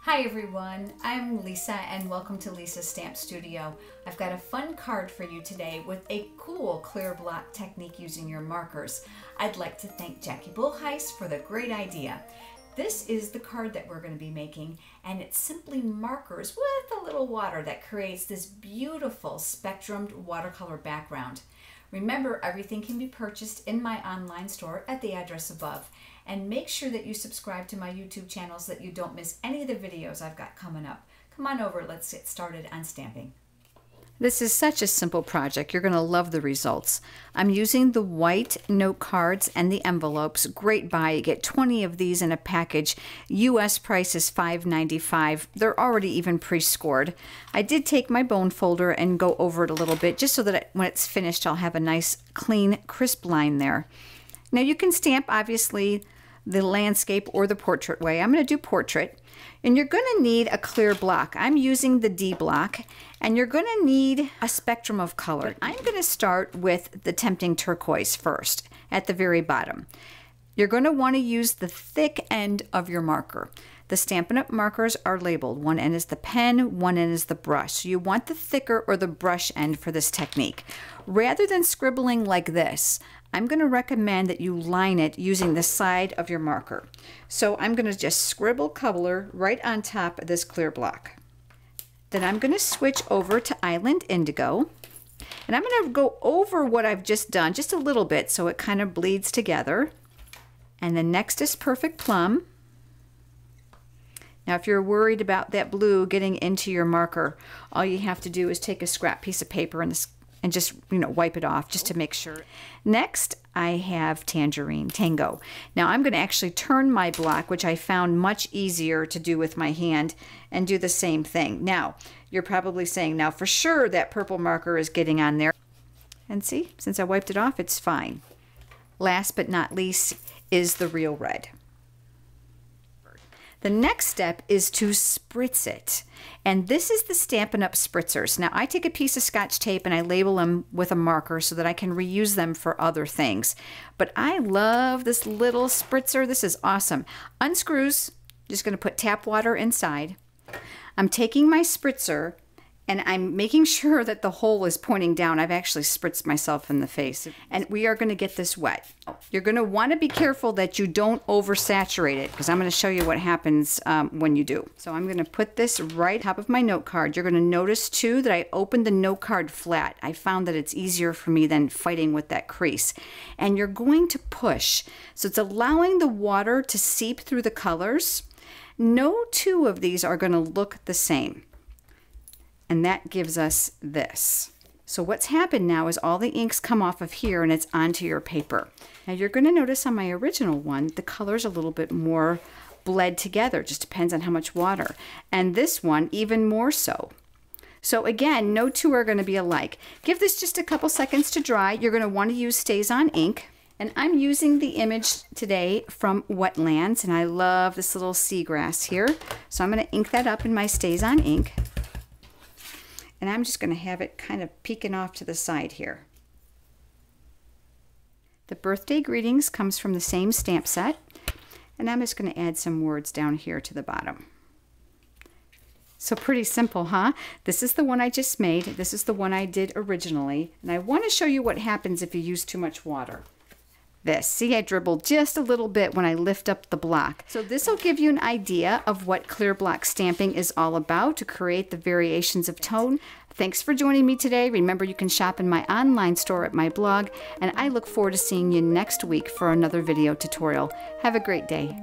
Hi everyone, I'm Lisa and welcome to Lisa's Stamp Studio. I've got a fun card for you today with a cool clear block technique using your markers. I'd like to thank Jackie Bullheis for the great idea. This is the card that we're going to be making, and it's simply markers with a little water that creates this beautiful spectrumed watercolor background. Remember, everything can be purchased in my online store at the address above. And make sure that you subscribe to my YouTube channel so that you don't miss any of the videos I've got coming up. Come on over, let's get started on stamping. This is such a simple project. You're going to love the results. I'm using the white note cards and the envelopes. Great buy. You get 20 of these in a package. US price is $5.95. They're already even pre-scored. I did take my bone folder and go over it a little bit just so that when it's finished I'll have a nice clean crisp line there. Now you can stamp obviously the landscape or the portrait way. I'm going to do portrait, and you're going to need a clear block. I'm using the D block, and you're going to need a spectrum of color. I'm going to start with the Tempting Turquoise first at the very bottom. You're going to want to use the thick end of your marker. The Stampin' Up! Markers are labeled. One end is the pen, one end is the brush. So you want the thicker or the brush end for this technique. Rather than scribbling like this, I'm going to recommend that you line it using the side of your marker. So I'm going to just scribble color right on top of this clear block. Then I'm going to switch over to Island Indigo. And I'm going to go over what I've just done just a little bit so it kind of bleeds together. And then next is Perfect Plum. Now if you're worried about that blue getting into your marker, all you have to do is take a scrap piece of paper and just, wipe it off just to make sure. Next, I have Tango. Now I'm going to actually turn my block, which I found much easier to do with my hand, and do the same thing. Now, you're probably saying, now for sure that purple marker is getting on there. And see, since I wiped it off, it's fine. Last but not least is the real red. The next step is to spritz it. And this is the Stampin' Up! Spritzers. Now I take a piece of Scotch tape and I label them with a marker so that I can reuse them for other things. But I love this little spritzer. This is awesome. Unscrews, just going to put tap water inside. I'm taking my spritzer and I'm making sure that the hole is pointing down. I've actually spritzed myself in the face. And we are going to get this wet. You're going to want to be careful that you don't oversaturate it, because I'm going to show you what happens when you do. So I'm going to put this right top of my note card. You're going to notice too that I opened the note card flat. I found that it's easier for me than fighting with that crease. And you're going to push. So it's allowing the water to seep through the colors. No two of these are going to look the same. And that gives us this. So what's happened now is all the inks come off of here and it's onto your paper. Now you're going to notice on my original one, the color's a little bit more bled together. Just depends on how much water. And this one, even more so. So again, no two are going to be alike. Give this just a couple seconds to dry. You're going to want to use Stays On ink. And I'm using the image today from Wetlands, and I love this little seagrass here. So I'm going to ink that up in my Stays On ink. And I'm just going to have it kind of peeking off to the side here. The birthday greetings comes from the same stamp set. And I'm just going to add some words down here to the bottom. So pretty simple, huh? This is the one I just made. This is the one I did originally. And I want to show you what happens if you use too much water. See, I dribbled just a little bit when I lift up the block. So this will give you an idea of what clear block stamping is all about to create the variations of tone. Thanks for joining me today. Remember, you can shop in my online store at my blog, and I look forward to seeing you next week for another video tutorial. Have a great day.